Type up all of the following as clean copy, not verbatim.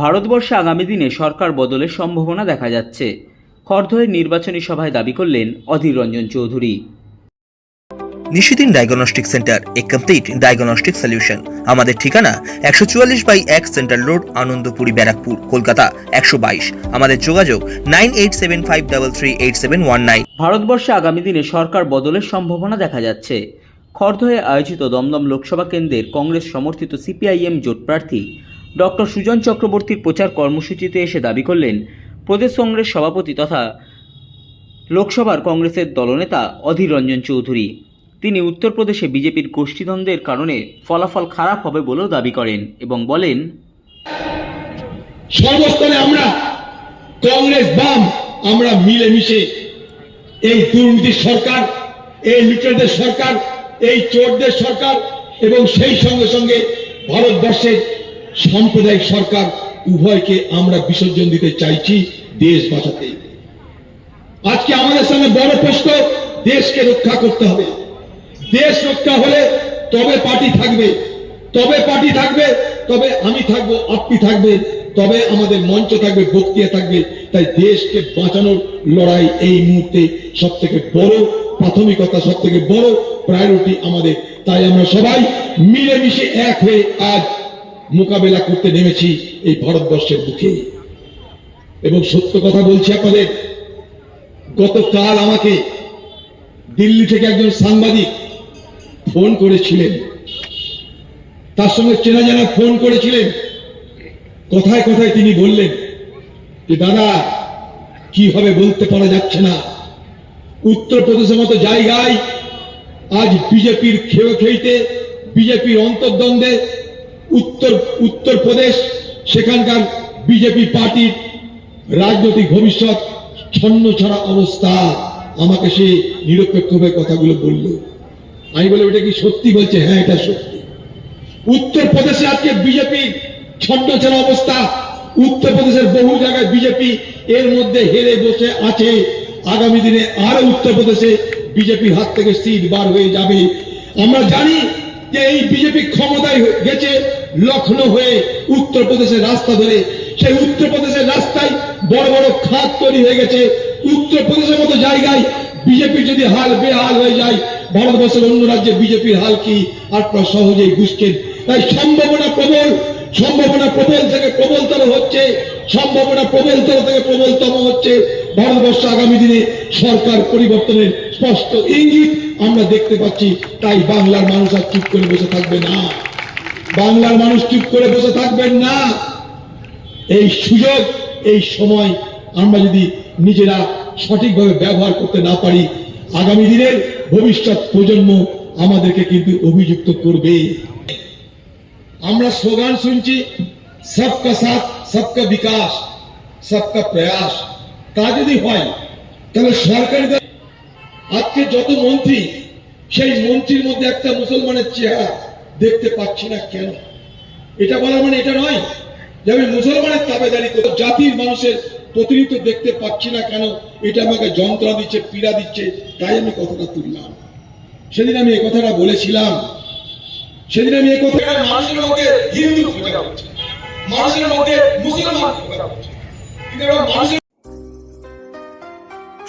ভারতবর্ষে আগামী দিনে সরকার বদলের সম্ভাবনা দেখা যাচ্ছে। খড়দহের নির্বাচনী সভায় দাবি করলেন অধীর রঞ্জন চৌধুরী। নিশিদিন ডায়াগনস্টিক সেন্টার, এ কমপ্লিট ডায়াগনস্টিক সলিউশন। আমাদের ঠিকানা 144/1 সেন্ট্রাল রোড, আনন্দপুরি, ব্যারাকপুর, কলকাতা 122। আমাদের যোগাযোগ 9875338719। ভারতবর্ষে আগামী দিনে সরকার বদলের সম্ভাবনা দেখা যাচ্ছে। খড়দহে আয়োজিত দমদম লোকসভা কেন্দ্রের কংগ্রেস সমর্থিত সিপিআইএম জোট প্রার্থী ডক্টর সুজন চক্রবর্তীর প্রচার কর্মসূচিতে এসে দাবি করলেন প্রদেশ কংগ্রেস সভাপতি তথা লোকসভার কংগ্রেসের দলনেতা অধীর রঞ্জন চৌধুরী। তিনি উত্তরপ্রদেশে বিজেপির গোষ্ঠীদ্বন্দ্বের কারণে ফলাফল খারাপ হবে বলেও দাবি করেন এবং বলেন, সর্বস্তরে আমরা কংগ্রেস বাম আমরা মিলেমিশে এই দুর্নীতির সরকার, এই লুটেরদের সরকার, এই চোরদের সরকার এবং সেই সঙ্গে সঙ্গে ভারতবর্ষের সাম্প্রদায়িক সরকার উভয়কে আমরা বিসর্জন দিতে চাইছি দেশ বাঁচাতে। আজকে আমাদের সামনে বড় প্রশ্ন, দেশকে রক্ষা করতে হবে। দেশ রক্ষা হলে তবে পার্টি থাকবে, তবে আমি থাকবো, আপনি থাকবে, তবে আমাদের মঞ্চ থাকবে, বক্তৃতা থাকবে। তাই দেশকে বাঁচানোর লড়াই এই মুহূর্তে সব থেকে বড় প্রাথমিকতা, সব থেকে বড় প্রায়োরিটি আমাদের। তাই আমরা সবাই মিলেমিশে এক হয়ে আজ মোকাবেলা করতে নেমেছি এই ভারতবর্ষের বুকে। এবং সত্য কথা বলছি আপনাদের, গতকাল আমাকে দিল্লি থেকে একজন সাংবাদিক ফোন করেছিলেন, তার সঙ্গে চেনা জানা ফোন করেছিলেন। কথায় কথায় তিনি বললেন যে দাদা কি হবে বলতে পারা যাচ্ছে না, উত্তরপ্রদেশের মতো জায়গায় আজ বিজেপির খেইতে, বিজেপির অন্তর্দ্বন্দ্বে উত্তরপ্রদেশ, সেখানকার বিজেপি পার্টির রাজনৈতিক ভবিষ্যৎ ছন্ন ছাড়া অবস্থা। আমাকে সে নিরপেক্ষভাবে কথাগুলো বলল। আমি বলে ওটা কি সত্যি? বলছে হ্যাঁ এটা সত্যি। উত্তরপ্রদেশে আজকে বিজেপি ছন্ন ছাড়া অবস্থা। উত্তরপ্রদেশের বহু জায়গায় বিজেপি এর মধ্যে হেরে বসে আছে। আগামী দিনে আরো উত্তরপ্রদেশে বিজেপির হাত থেকে সিট বার হয়ে যাবে। আমরা জানি যে এই বিজেপি ক্ষমতায় গেছে লখনৌ হয়ে উত্তরপ্রদেশের রাস্তা ধরে। সেই উত্তরপ্রদেশের রাস্তায় বড় বড় খাত তৈরি হয়ে গেছে। উত্তরপ্রদেশের মতো জায়গায় বিজেপির যদি হাল বেহাল হয়ে যায়, ভারতবর্ষের অন্য রাজ্যে বিজেপির হাল কি আপনারা সহজেই বুঝছেন। তাই সম্ভাবনা প্রবল থেকে প্রবলতর হচ্ছে, সম্ভাবনা প্রবলতর থেকে প্রবলতম হচ্ছে। ভারতবর্ষ আগামী দিনে সরকার পরিবর্তনের স্পষ্ট ইঙ্গিত আমরা দেখতে পাচ্ছি। তাই বাংলার মানুষ আর চুপ করে বসে থাকবে না, বাংলার মানুষ চুপ করে বসে থাকবেন না। এই সুযোগ, এই সময় আমরা যদি নিজেরা সঠিকভাবে ব্যবহার করতে না পারি, আগামী দিনের ভবিষ্যৎ প্রজন্ম আমাদেরকে কিন্তু অভিযুক্ত করবে। আমরা স্লোগান শুনছি, সবকা সাথ, সবকা বিকাশ, সবকা প্রয়াস। তা যদি হয় তাহলে সরকারি আজকে যত মন্ত্রী, সেই মন্ত্রীর মধ্যে একটা মুসলমানের চেহারা দেখতে পাচ্ছি না কেন? এটা বলা মানে এটা নয় যে আমি মুসলমানের তাবেদারি করব, জাতির মানুষের প্রতিনিধিত্ব দেখতে পাচ্ছি না কেন, এটা আমাকে যন্ত্রণা দিচ্ছে, পীড়া দিচ্ছে। তাই আমি কথাটা তুললাম। সেদিন আমি এই কথাটা বলেছিলাম, সেদিন আমি এই কথা মানুষের মধ্যে হিন্দু খোঁজা হচ্ছে, মানুষের মধ্যে মুসলমান খোঁজা হচ্ছে।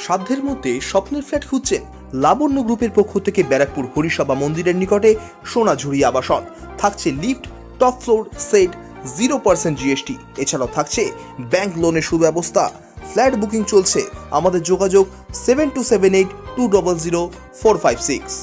সাধ্যের মধ্যে স্বপ্নের ফ্ল্যাট খুঁজছেন? লাবণ্য গ্রুপের পক্ষ থেকে ব্যারাকপুর হরিসভা মন্দিরের নিকটে সোনাঝুরি আবাসন। থাকছে lift, top floor, set, 0% GST। এছাড়াও থাকছে ব্যাংক লোনের সুব্যবস্থা। ফ্ল্যাট বুকিং চলছে। আমাদের যোগাযোগ 7278200456।